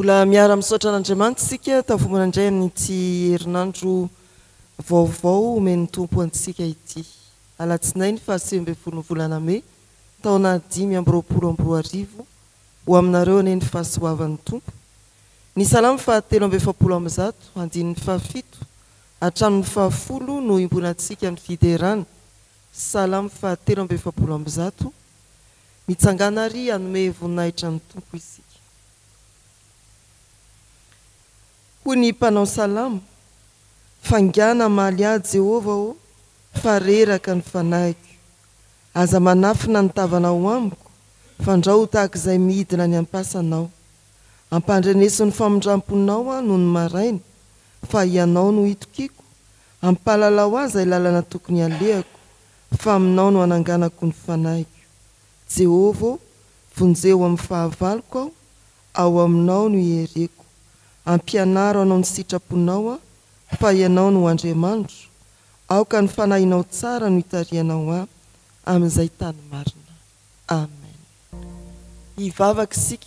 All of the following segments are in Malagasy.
Mbola miara misaotra an'Andriamanitra isika tafomana indray amin'ity herinandro vaovao omeny tompo antsika ity. Alatsinainy fa 9 volana May taona 520 ho aminareo aneny fahasoavan'ny tompo. Ny salamo fa 7 andininy fahafito hatramin'ny fahafolo no imbonantsika amin'ny fiderana. Salamo fa 7 mitsangana ary anome voninahitra ny tompo isika. Hoy ny mpanao salamo, fangana malia Jehova o, fareraka ny fanahiko. Aza manafina ny tavanao amiko, fandrao tahaka izay midina ny ampasanao. Ampandreneso ny famindramponao noho ny maraina, fa ianao no itokiko. Ampalalao aza lalana tokony alehako, fa aminao no ananganako ny fanahiko. Jehova, vonjeo amin'ny fahavaloko ao aminao no ihereko. Ampianaro anao ny sitraponao fa ianao no Andriamanitro. Aoka ny fanahinao tsara no hitarianao amin'izay tany marina. Amen. Hivavaka isika.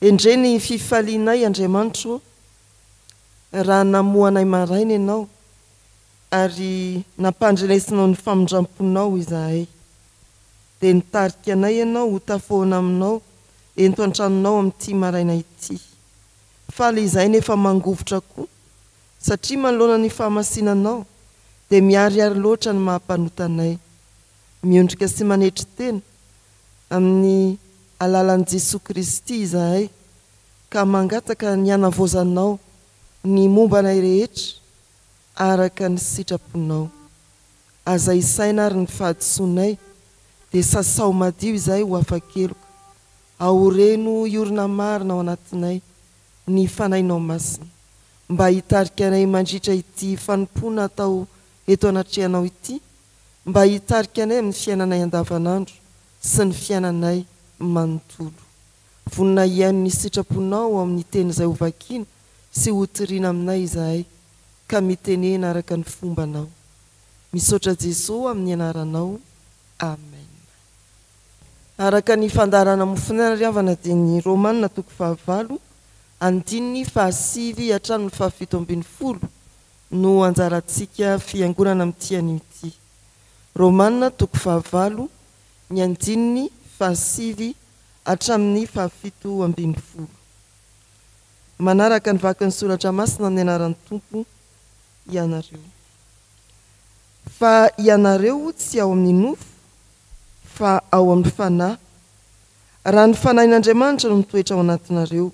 Endreny fifalianay Andriamanitro, raha namoanay maraina ianao ary nampandrenesinao ny famindramponao izahay. Dia nitarika anay ianao ho tafoana aminao ento an-tranonao amin'ity maraina ity. Faly izay nefa mangovotra koa, satria manoloana ny fahamasinanao dia miariary loatra ny mahampanotanay. Miondrika sy manetry tena amin'ny alalan'i Jesosy Kristy izahay, ka mangataka ny hanavozanao ny mombanay rehetra araka ny sitraponao. Aza isaina ary ny fahadisoanay dia sasao madio izahay ho afa-keloka. Aoreno iorina marina ao anatinay ny fanahinao masina, mba hitarika anay mandritra ity fanompona atao eto anatrehanao ity, mba hitarika anay amin'ny fiainanay andavanandro sy ny fiainanay manontolo. Vonina ihany ny sitraponao amin'ny teny izay hovakiana sy hotoriana aminay izahay, ka mitenena araka ny fombanao. Misaotra Jesosy amin'ny anaranao. Amen. Araka ny fandarana mofina riavana dia ny Romanina 9 andininy fahasivy hatramin'ny fahafito ambin'ny folo no anjarantsika fiangonana amin'ity an'ity. Romanina 9 ny andininy fahasivy hatramin'ny fahafito ambin'ny folo. Manaraka ny vaky ny soratra masina amin'ny anaran'ny tompo ianareo. Fa ianareo tsy ao amin'ny nofo, fa ao amin'ny fanahy. Raha ny fanahin'Andriamanitra no mitoetra ao anatinareo.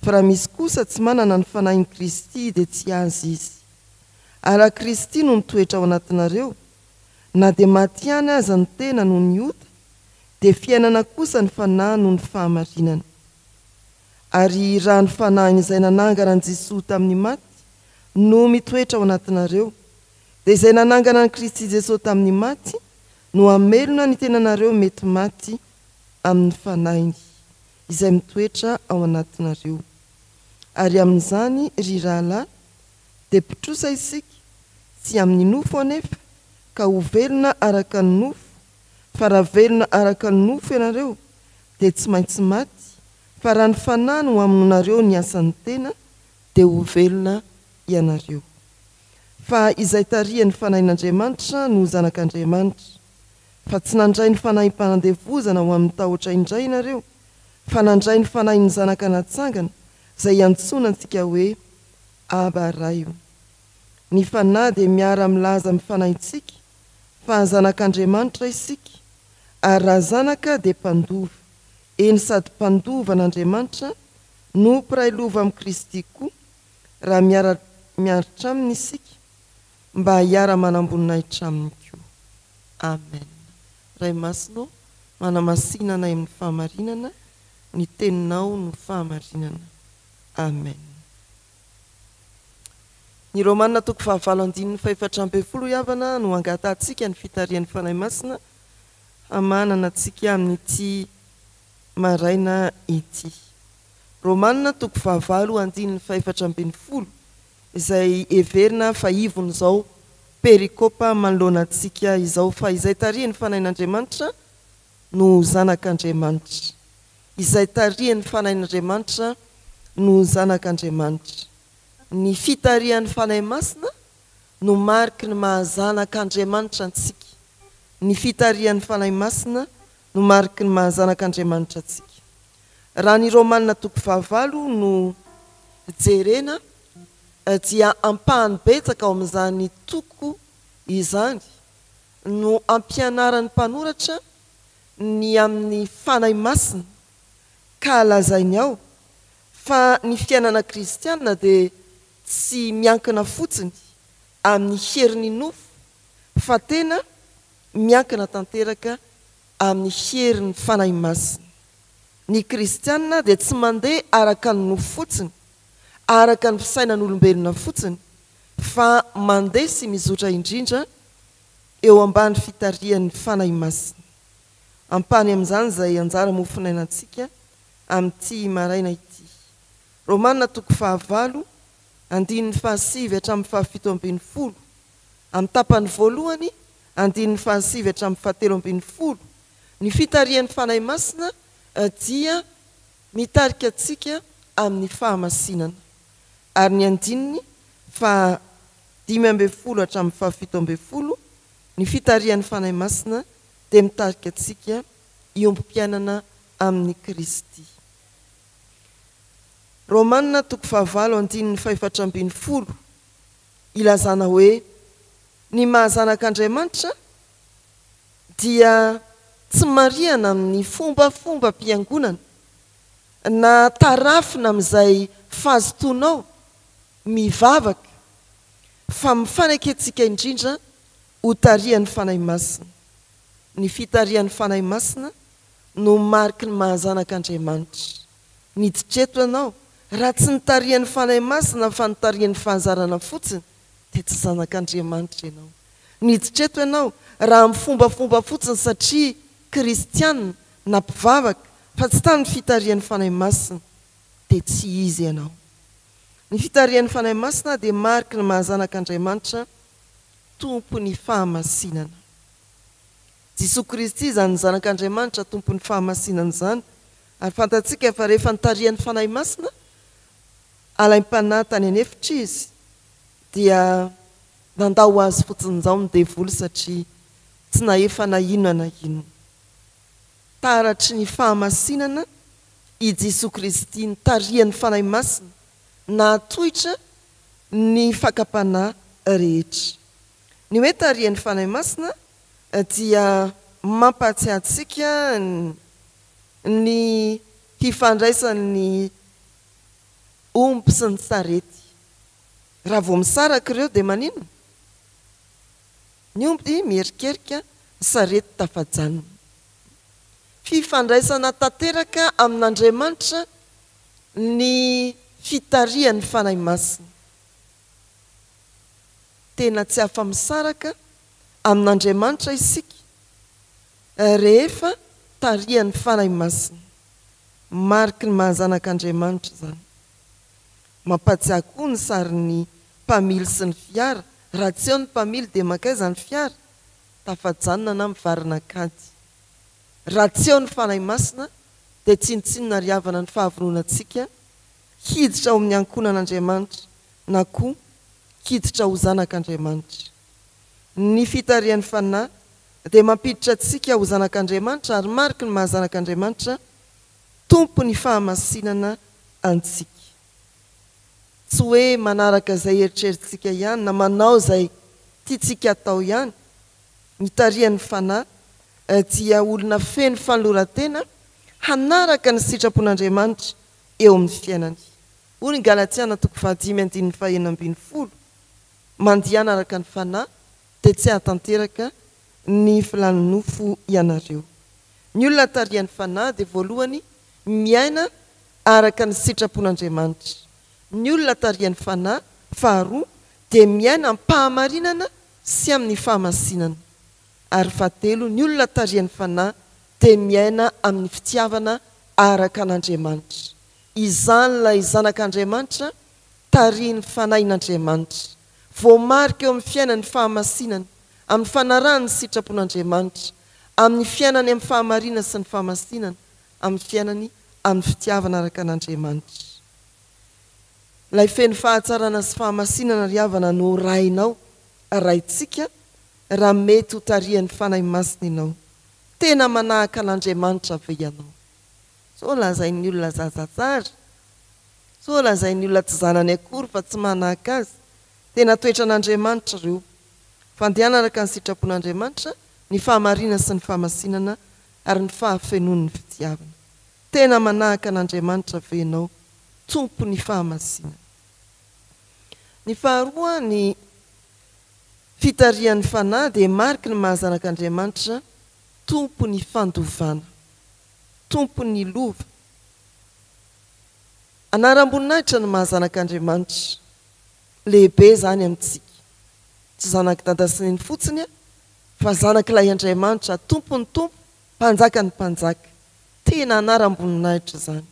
Fa raha misy kosa tsy manana ny fanahin'i Kristy dia tsy azy izy. Raha Kristy no mitoetra ao anatinareo, na dia maty ihany aza ny tena no ny ota, dia fiainana kosa ny fanahy no ny fahamarinana. Ary raha ny fanahin'izay nanangana an'i Jesosy tamin'ny maty no mitoetra ao anatinareo, dia izay nanangana an'i Kristy Jesosy tamin'ny maty no amelona ny tenanareo mety maty amin'ny fanahiny izay mitoetra ao anatinareo. Ary amin'izany ry rahalahy dia pitrosa isika, tsy amin'ny nofo anefa ka ho velona araka ny nofo, fa raha velona araka ny nofo ianareo dia tsy maintsy maty, fa raha ny fanahy no hamononareo ny asan'ny tena dia ho velona ianareo. Fa izay tarihan'ny fanahin'Andriamanitra no zanak'Andriamanitra. Fa tsy nandray ny fanahim-panandevozana ho amin'ny tahotra indray ianareo, fa nandray ny fanahin'ny zanaka natsangana izay antsoina antsika hoe Aba Raio. Ny fanahy dia miara milaza amin'ny fanahintsika fa zanak'Andriamanitra isika, ary raha zanaka dia mpandova. Eny sady mpandova an'Andriamanitra no mpiray lova amin'ny Kristy koa, raha miaritra aminy isika mba hiara manamboninahitra aminy koa. Amen. Ray masino, manamasinanay amin'ny fahamarinana, ny teninao no fahamarinana. Amen. Ny Romanina 9:4 iavana no angatatsika ny fitarian'ny fanahy masina hamanana antsika amin'ity maraina ity. Romanina 9:4 izay everina fa ivony izao perikopa manoloana antsika izao, fa izay tarihan'ny fanahin'Andriamanitra no zanak'Andriamanitra. izay tarihan'ny fanahin'Andriamanitra no zanak'Andriamanitra. Ny fitarihan'ny fanahy masina no mariky ny mahazanak'Andriamanitra antsika. Ny fitarihan'ny fanahy masina no mariky ny mahazanak'Andriamanitra antsika. Raha ny Romanina 9 no jerena dia ampahany betsaka ao amin'izany toko izany no ampianaran'ny mpanoratra ny amin'ny fanahy masina ka lazainy ao fa ny fiainana kristianina dia tsy miankina fotsiny amin'ny heriny nofo fa tena miankina tanteraka amin'ny heriny fanahy masina. Ny kristianina dia tsy mandeha araka ny nofo fotsiny, araka ny fisainan'olombelona fotsiny, fa mandeha sy mizotra indrindra eo ambany fitarihan'ny fanahy masina. Ampany amin'izany izay anjara mofinainantsika amin'ity maraina ity. Romanina 9 andininy 7 hatramin'ny 17. Amin'ny tapany voalohany andininy 7 hatramin'ny 17. Ny fitarihan'ny fanahy masina dia mitarika antsika amin'ny fahamasinana. Ary ny andininy 15 hatramin'ny 17. Ny fitarihan'ny fanahy masina dia mitarika antsika iompi-piainana amin'ny Kristy. Romanina 9 andininy 17 ilazana hoe ny mahazanak'Andriamanitra dia tsy marihana amin'ny fomba mpiangonana na tarafina amin'izay fahazotoanao mivavaka fa mifanaketsika indrindra ho tarihan'ny fanahy masina. Ny fitarihan'ny fanahy masina no mariky ny mahazanak'Andriamanitra. Niditreto ianao raha tsy nitarihan'ny fanahy masina fa nitarihan'ny fahazarana fotsiny dia tsy zanak'Andriamanitra ianao. Niditreto ianao raha amin'ny fomba fotsiny satria kristianina na mpivavaka fa tsy tany fitarihan'ny fanahy masina dia tsy izy ianao. Ny fitarihan'ny fanahy masina dia mariky ny mahazanak'Andriamanitra tompony fahamasinana. Jesosy Kristy izany ny zanak'Andriamanitra tompony fahamasinana izany. Ary fantatsika fa rehefa nitarihan'ny fanahy masina alaim-panahy tany anefitra izy dia nandao azy fotsiny izao ny devoly satria tsy nahefa na inona. Taratry ny fahamasinana i Jesosy Kristy nitarihan'ny fanahy masina na toitra ny fakapanahy rehetra. Ny hoe tarihan'ny fanahy masina dia mampatsiahy antsika ny fifandraisan'ny omby sy ny sarety. Raha vao misaraka ireo dia maninona? Ny omby mierikerika, ny sarety tafajanona. Fifandraisana tanteraka amin'Andriamanitra ny fitarihan'ny fanahy masina. Tena tsy afa-misaraka amin'Andriamanitra isika rehefa tarihan'ny fanahy masina. Mariky ny mahazanak'Andriamanitra izany. Mampatsiahy koa ny sarin'ny mpamily sy ny fiara. Raha tsy eo ny mpamily dia makaiza ny fiara? Tafajanona na mivarina kady. Raha tsy eo ny fanahy masina dia tsinotsinona ry havana ny fahavononantsika hiditra ao amin'ny ankonan'Andriamanitra na koa hiditra ho zanak'Andriamanitra. Ny fitarihan'ny fanahy dia mampiditra antsika ho zanak'Andriamanitra ary mariky ny mahazanak'Andriamanitra tompony fahamasinana antsika. Tsy hoe manaraka izay eritrerintsika ihany na manao izay tiantsika atao ihany. Ny tarihan'ny fanahy dia olona feno fanoloran-tena hanaraka ny sitrapon'Andriamanitra eo amin'ny fiainany. Hoy ny Galatiana 5:9-12 mandiha hanaraka ny fanahy dia tsy hahatanteraka ny filany nofo ianareo. Ny olona tarihan'ny fanahy dia voalohany miaina araka ny sitrapon'Andriamanitra. Ny olona tarihan'ny fanahy faharoa dia miaina am-pahamarinana sy amin'ny fahamasinana. Ary fahatelo, ny olona tarihan'ny fanahy dia miaina amin'ny fitiavana araka an'Andriamanitra. Izany ilay zanak'Andriamanitra tarihin'ny fanahin'Andriamanitra. Voamarika eo amin'ny fiainany fahamasinana, amin'ny fanarahany sitrapon'Andriamanitra, amin'ny fiainany amin'ny fahamarinana sy ny fahamasinana, amin'ny fiainany amin'ny fitiavana araka an'Andriamanitra. Ilay feno fahatsarana sy fahamasinana ry havana no rainao raitsika raha mety ho tarihan'ny fanahy masina ianao. Tena manahaka an'Andriamanitra ve ianao? So lazain'ny olona zazatsara, so lazain'ny olona tsy zanany akory fa tsy manahaka azy. Tena toetra an'Andriamanitra ireo. Fandehana araka ny sitrapon'Andriamanitra, ny fahamarina sy ny fahamasinana ary ny fahafenon'ny fitiavana. Tena manahaka an'Andriamanitra ve ianao, tompo ny fahamasinana. Ny faharoa, ny fitarihan'ny fanahy dia mariky ny mahazanak'Andriamanitra, tompo ny fandovana, tompo ny lova. Anaram-boninahitra ny mahazanak'Andriamanitra, lehibe zany amintsika. Tsy zanaky dada sy neny fotsiny fa zanak'ilay Andriamanitra, tompo ny tompo, mpanjaka ny mpanjaka. Tena anaram-boninahitra zany.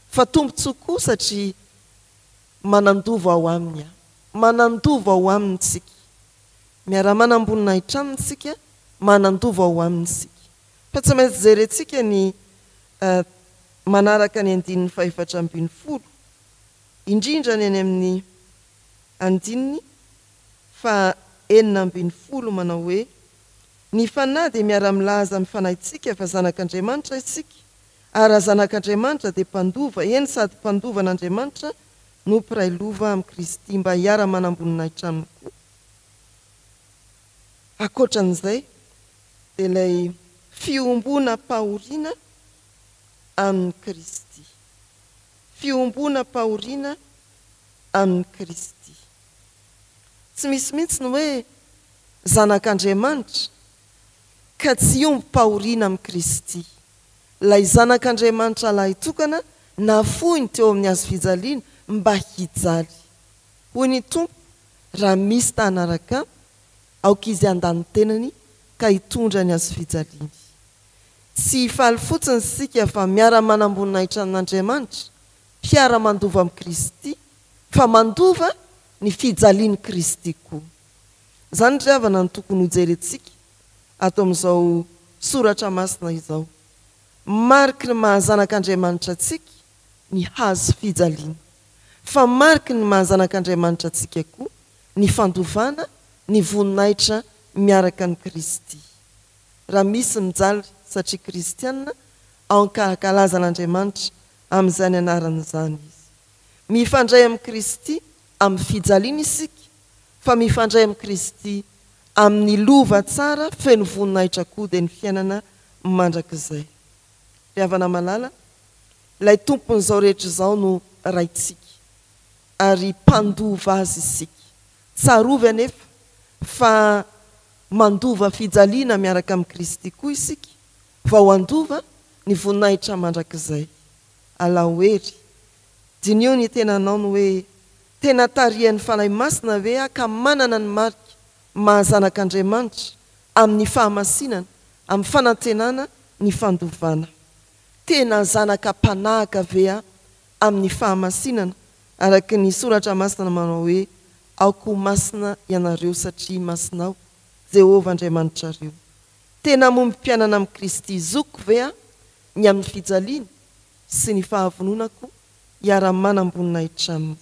Fa tompontsoa satria manandova ao aminy, manandova ao aminy tsika. Miara-manam-boninahitra aminy tsika, manandova ao aminy tsika. Fa tsy maintsy jerentsika ny manaraka ny 540, indrindra ny any amin'ny 9:40 manao hoe ny fanahy dia miara-milaza amin'ny fanahintsika fa zanak'Andriamanitra isika, ary raha zanak'Andriamanitra dia mpandova, eny sady mpandova an'Andriamanitra no mpiray lova amin'ny Kristy, mba hiara-manam-boninahitra aminy koa. Ankoatran'izay dia ilay fiombona pahoriana amin'ny Kristy. Fiombona pahoriana amin'ny Kristy. Tsy misy mihitsy ny hoe zanak'Andriamanitra ka tsy omby pahoriana amin'ny Kristy. Ilay zanak'Andriamanitra lahy tokana nafoiny teo amin'ny hazo fijaliana mba hijaly. Hoy ny tompo, raha misy tahanaraka aoka izy andany tenany ka hitondra ny hazo fijaliany. Tsy hifaly fotsiny sika fa miara-manam-boninahitra amin'Andriamanitra, mpiara-mandova amin'ny Kristy, fa mandova ny fijaliany Kristy koa. Zany ry havana ny tokony ho jerentsika ato amin'izao soratra masina izao. Mariky ny mahazanak'Andriamanitra tsika ny hazo fijaliana, fa mariky ny mahazanak'Andriamanitra tsika koa ny fandovana, ny voninahitra miaraka ny Kristy. Raha misy mijaly satria kristianina, ankahakalaza an'Andriamanitra amin'izany anarany izany izy. Mifandray amin'ny Kristy amin'ny fijaliana isika, fa mifandray amin'ny Kristy amin'ny lova tsara feno voninahitra koa dia ny fiainana mandrakizay. Ry havana malala, ilay tompon'izao rehetra izao no raitsika ary mpandova azy isika. Tsarovy anefa fa mandova fijaliana miaraka amin'ny Kristy koa isika, fa ho andova ny voninahitra mandrakizay. Alahoery, dinio ny tenanao ny hoe tena tarihan'ny fanahy masina ve ka manana ny marika mahazanak'Andriamanitra amin'ny fahamasinana, amin'ny fanantenana, ny fandovana. Tena zanaka mpanahaka ve amin'ny fahamasinana, araka ny soratra masina manao hoe aoko masina ianareo satria masinao Jehovah Andriamanitra reo. Tena momby mpianana amin'ny Kristy zoko ve ny amin'ny fijaliana sy ny fahavononako hiara-manam-boninahitra aminy.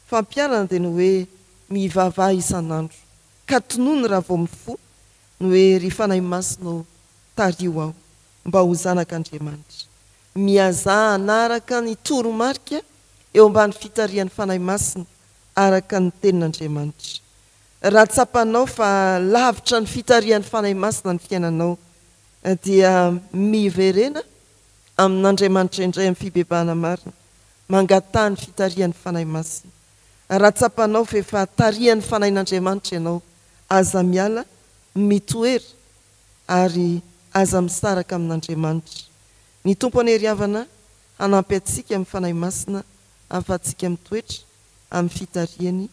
Fampiarana dia ny hoe mivavaha isan'andro, ka tonoiny raha vao mifo ny hoe ry fanahy masina tario aho mba ho zanak'Andriamanitra. Miazaha anaraka ny toromarika eo ambany fitarihan'ny fanahy masina araka ny tenin'Andriamanitra. Raha tsapanao fa lavitra ny fitarihan'ny fanahy masina ny fiainanao, dia miverena amin'Andriamanitra indray amin'ny fibebahana marina, mangatahany fitarihan'ny fanahy masina. Raha tsapanao fa efa tarihan'ny fanahin'Andriamanitra ianao, aza miala, mitoery ary aza misaraka amin'Andriamanitra. Ny tompo ry havana hanampy atsika amin'ny fanahy masina, ahafahantsika mitoetra amin'ny fitarihany,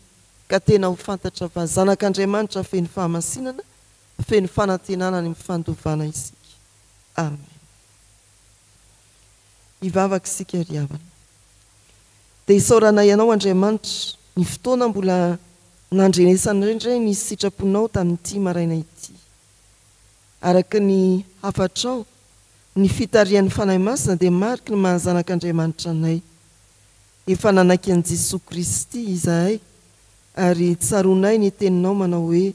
ka tena ho fantatra fa zanak'Andriamanitra feno fahamasinana, feno fanantenana ny fandovana isika. Amen. Hivavaka isika ry havana. Dia isaorana ianao Andriamanitra ny fotoana mbola nandrenesana indray ny sitraponao tamin'ity maraina ity. Araka ny hafatrao ny fitarian'ny fanahy masina dia mariky ny mahazanak'Andriamanitra anay. Efa nanaiky an'i Jesosy Kristy izahay ary tsaronay ny teninao manao hoe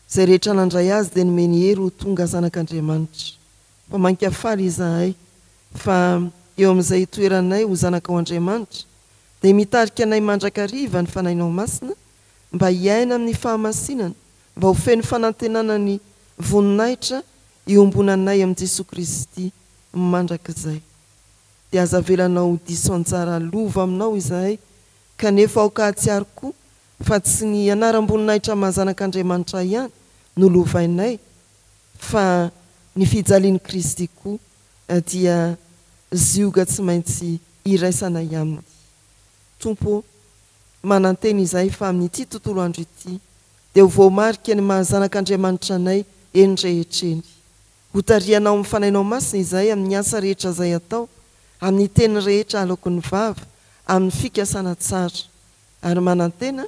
izay rehetra nandray azy dia nomeny hery ho tonga zanak'Andriamanitra. Fa mankafaly izahay fa eo amin'izay toeranay ho zanakao Andriamanitra dia mitarika anay mandrakariva ny fanahinao masina mba hiaina amin'ny fahamasinana, mba ho feno fanantenana ny voninahitra iombonanay amin'i Jesosy Kristy mandrakizay. Dia azavelanao diso anjara lova aminao izahay, kanefa aoka atsiaro koa fa tsy ny anaram-boninahitra mahazanak'Andriamanitra ihany no lovainay, fa ny fijalian'i Kristy koa dia zioga tsy maintsy iraisanay aminy. Tompo, mananteny izahay fa amin'ity tontolo andro ity dia ho voamarika ny mahazanak'Andriamanitra anay eny rehetreny. Ho tarianao amin'ny fanahinao masina izahay amin'ny asa rehetra izay atao, amin'ny teny rehetra aloko ny vava, amin'ny fikasana tsara, ary manantena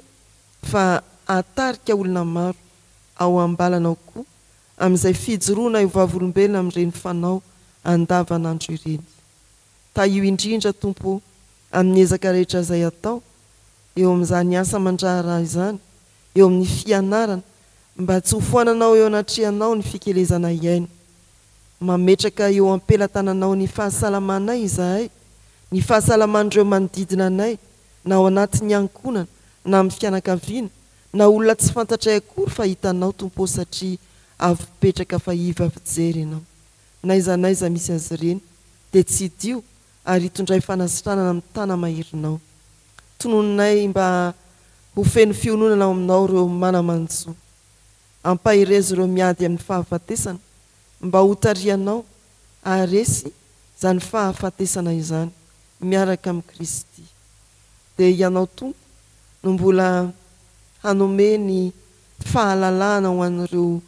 fa atarika olona maro ao ambalanao koa amin'izay fijoroana io vavolombelona amin'ireny fanao andavanandro ireny. Io indrindra Tompo amin'ny ezaka rehetra izay atao, eo amin'izany asa mandraharaha izany, eo amin'ny fianarana, mba tsy ho foananao eo anatrehanao ny fikelezana iaina. Mametraka eo ampelatananao ny fahasalamanay izahay, ny fahasalaman'ireo manodidina anay, na ao anatin'ny ankonana, na amin'ny fianakaviana, na olona tsy fantatray akory fa hitanao Tompo satria avy petraka fa iva fijery ianao. Naiza naiza misy azy ireny dia tsy dio ary hitondray fanasitranana amin'ny tana mahirinao. Tonononay mba ho feno fiononana aminao ireo manamanjo, ampahirezo ireo miady amin'ny fahafatesana, mba ho tarianao aresy izany fahafatesana izany miaraka amin'ny Kristy. Dia ianao Tompo no mbola hanome ny fahalalahana ho an'ireo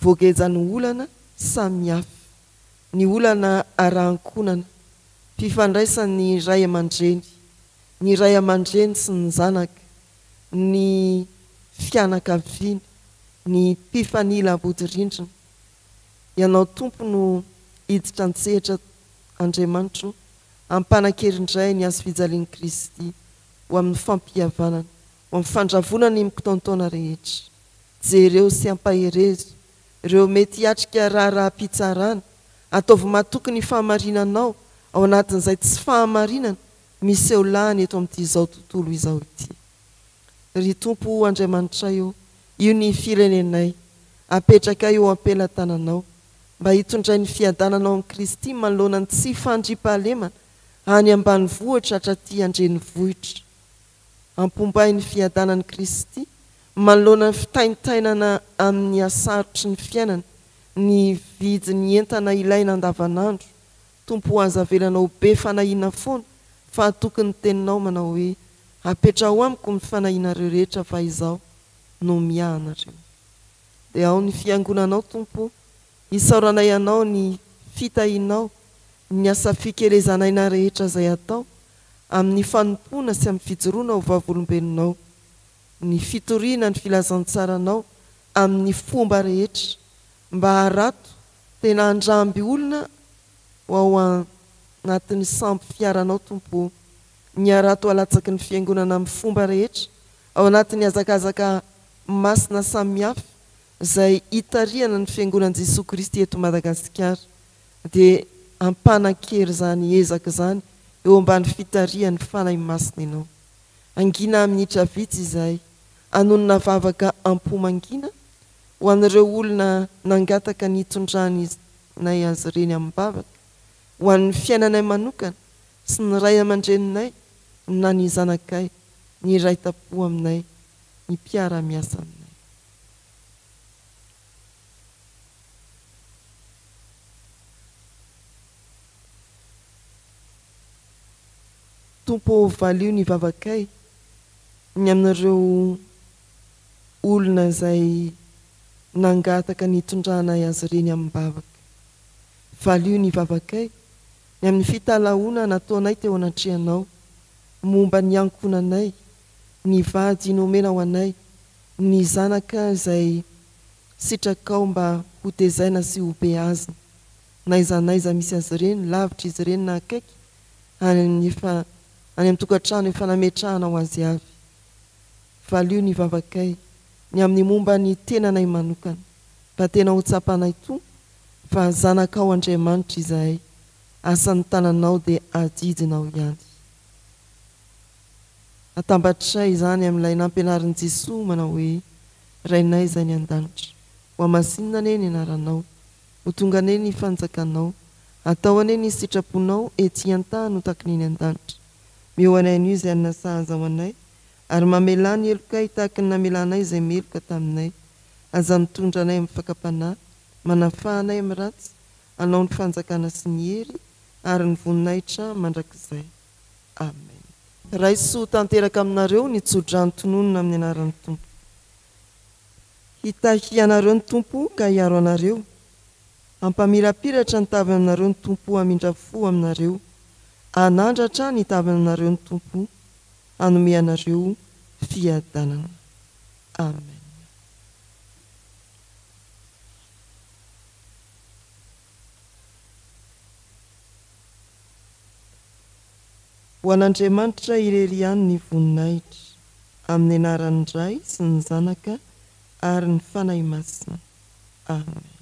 voagejany olana samihafa, ny olana ara-ankonana, mpifandraisan'ny ray aman-dreny, ny ray aman-dreny sy ny zanaka, ny fianakaviana, ny mpifanila abodirindrina. Ianao Tompo no hiditra an-tsehatra Andriamanitra, ampanan-kerindray ny azo fijalian'i Kristy ho amin'ny fampihavanana, ho amin'ny fandravonana ny mikotaontaona rehetra. Jereo sy ampaherezo ireo mety hiatrika raha-pitsarana, ataovy matoky ny fahamarinanao ao anatin'izay tsy fahamarinana misy eo lahany eto amin'izao tontolo izao ity. Ry Tompo Andriamanitra io ny firenenay, apetraka eo ampelatananao, mba hitondray ny fiadananao amin'ny Kristy manoloana ny tsy fandriampahalemana any ambany vohitra hatraty andrenivohitra. Ampombay ny fiadanan'i Kristy manoloana ny fitaintainana amin'ny asarotry ny fiainana, ny vidy ny entana ilaina andavanandro. Tompo azavelanao be fanahiana foana, fa tokony teninao manao hoe apetrao amiko ny fanahianareo rehetra fa izao no miahanareo. Dia ao ny fiangonanao Tompo, isaoranay anao ny fitahinao, ny asa fikelezanaina rehetra izay atao, amin'ny fanompoana sy amin'ny fijoroana ho vavolombelonao, ny fitoriana ny filazantsaranao amin'ny fomba rehetra, mba harato tena andramby olona ho ao anatin'ny samby fiaranao Tompo, ny harato alatsaky ny fiangonana amin'ny fomba rehetra, ao anatin'ny azakazaka masina samihafa izay hitariana ny fiangonan'i Jesosy Kristy eto Madagasikara, dia ampanan-kery izany ezaka izany eo ambany fitarian'ny fanahy masina ianao. Angina amin'nitra vitsy izahay, anonona vavaka ampomangina ho an'ireo olona nangataka ny hitondranay azy ireny amin'ny bavaka, ho an'ny fiainanay manokana sy ny ray aman-dreninay na ny zanakay, ny ray tapo aminay, ny mpiara-miasa aminay. Tompo valio ny vavakay ny amin'ireo olona izay nangataka ny hitondranay azy ireny amin'ny bavaka. Valio ny vavakay ny amin'ny fitalahoana nataonay teo anatrehanao, momba ny ankonanay, ny vady nomena ho anay, ny zanaka izay sitrakao mba ho tezaina sy ho beazina. naizanaiza misy azy ireny lavitra izy ireny na akaiky any amin'ny tokantrano efa nametrahana ho azy avy. Valio ny vavakay ny amin'ny momba ny tenanay manokana mba tena ho tsapanay to fa zanakao Andriamanitra izahay, asan'ny tananao dia adidinao ihany. Atambatray izany amin'ilay nampianarin'i Jesosy manao hoe Rainay izay ny an-danitra, ho amasinina ane ny anaranao, ho tonga ane ny fanjakanao, atao ane ny sitraponao ety an-tany ho takiny ny an-danitra. Meo anay an'io izay nasahaza ho anay, ary mamelà ny elokay tahaka ny namelanay izay meloka taminay. Aza mitondra anay amin'ny fakapanahy, manafahanay amin'ny ratsy, anao ny fanjakana sy ny hery ary ny voninahitra mandrakizay. Amen. Raisoa tanteraka aminareo ny tsodrano-tononona amin'ny anaran'ny Tompo. Hitahianareo ny Tompo ka hiaro anareo, ampamirapiratra ny tavany aminareo ny Tompo, hamindra fo aminareo, anandratra ny tavany aminareo ny Tompo, hanome anareo fiadanana. Amen. Ho an'Andriamanitra irery ihany ny voninahitra, amin'ny anaran'ny Ray sy ny Zanaka ary ny fanahy masina. Amen.